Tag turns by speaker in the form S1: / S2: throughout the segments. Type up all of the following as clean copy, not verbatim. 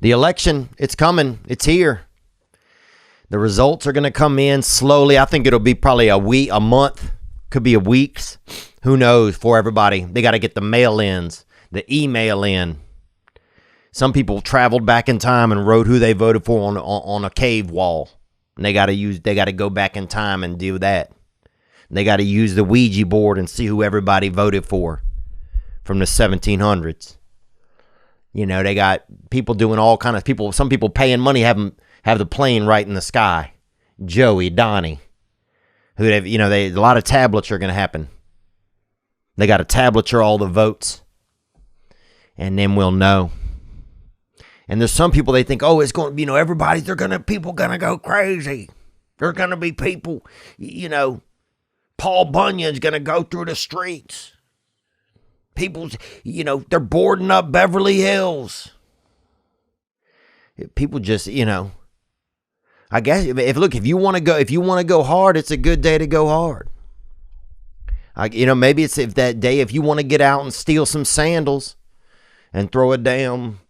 S1: The election, it's coming. It's here. The results are going to come in slowly. I think it'll be probably a week, a month, could be a weeks. Who knows for everybody. They got to get the mail-ins, the email in. Some people traveled back in time and wrote who they voted for on a cave wall. And they got to go back in time and do that. They got to use the Ouija board and see who everybody voted for from the 1700s. You know, they got people doing all kind of people. Some people paying money have the plane right in the sky. Joey, Donnie, a lot of tablets are going to happen. They got to tablature all the votes, and then we'll know. And there's some people they think, oh, it's going to, people going to go crazy. There's going to be people, Paul Bunyan's going to go through the streets. People, they're boarding up Beverly Hills. People just, I guess if you want to go hard, it's a good day to go hard. Maybe it's if that day, if you want to get out and steal some sandals and throw a damn,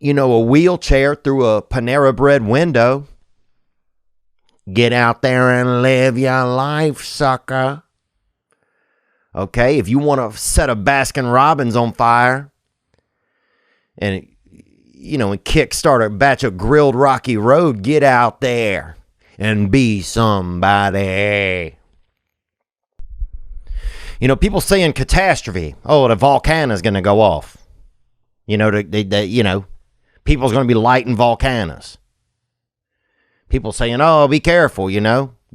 S1: a wheelchair through a Panera Bread window. Get out there and live your life, sucker. Okay, if you want to set a Baskin Robbins on fire and, and kickstart a batch of grilled Rocky Road, get out there and be somebody. People saying catastrophe. Oh, the volcano is going to go off. People's going to be lighting volcanoes. People saying, oh, be careful,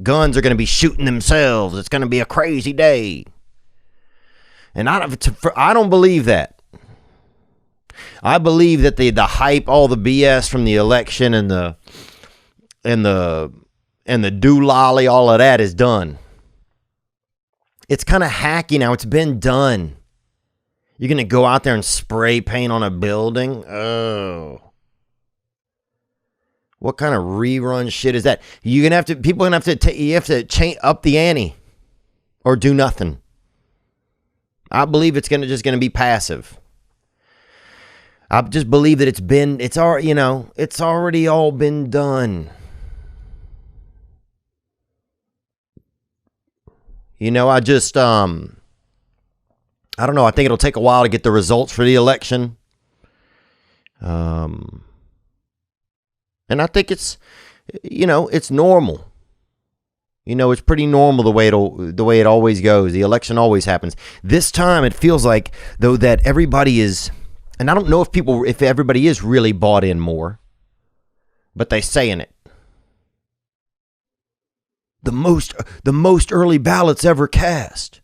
S1: Guns are going to be shooting themselves. It's going to be a crazy day. And I don't believe that. I believe that the hype, all the BS from the election and the doolally, all of that is done. It's kind of hacky now. It's been done. You're going to go out there and spray paint on a building? Oh. What kind of rerun shit is that? You have to change up the ante or do nothing. I believe it's just going to be passive. I just believe that it's already all been done. I don't know. I think it'll take a while to get the results for the election. And I think it's normal. It's pretty normal the way it always goes. The election always happens. This time it feels like though that everybody is, and I don't know if everybody is really bought in more, but they saying it. The most early ballots ever cast.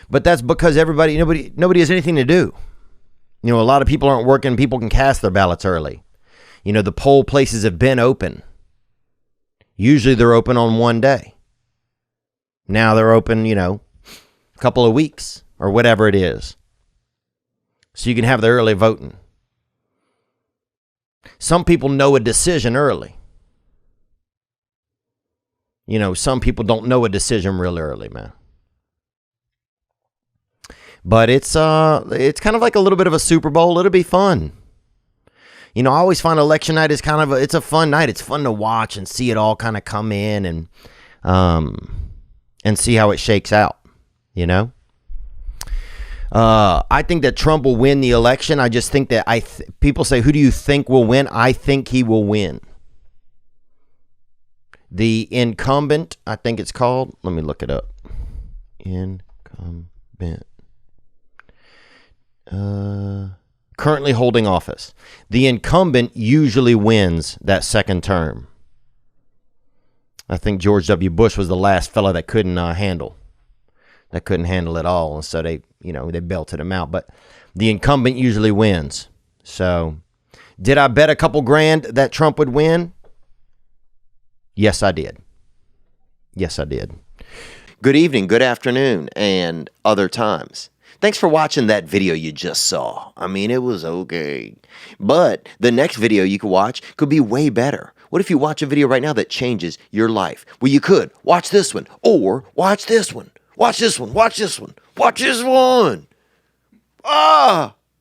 S1: But that's because nobody has anything to do. A lot of people aren't working. People can cast their ballots early. The poll places have been open. Usually they're open on one day. Now they're open, a couple of weeks or whatever it is. So you can have the early voting. Some people know a decision early. Some people don't know a decision real early, man. But it's kind of like a little bit of a Super Bowl. It'll be fun. I always find election night is it's a fun night. It's fun to watch and see it all kind of come in and see how it shakes out, I think that Trump will win the election. I just think that people say, who do you think will win? I think he will win. The incumbent, I think it's called. Let me look it up. Incumbent. Currently holding office. The incumbent usually wins that second term. I think George W. Bush was the last fella that couldn't handle it all, and so they belted him out. But the incumbent usually wins. So, did I bet a couple grand that Trump would win? Yes, I did. Good evening, good afternoon, and other times. Thanks for watching that video you just saw. I mean, it was okay. But the next video you could watch could be way better. What if you watch a video right now that changes your life? Well, you could. Watch this one. Or watch this one. Watch this one. Watch this one. Watch this one. Ah!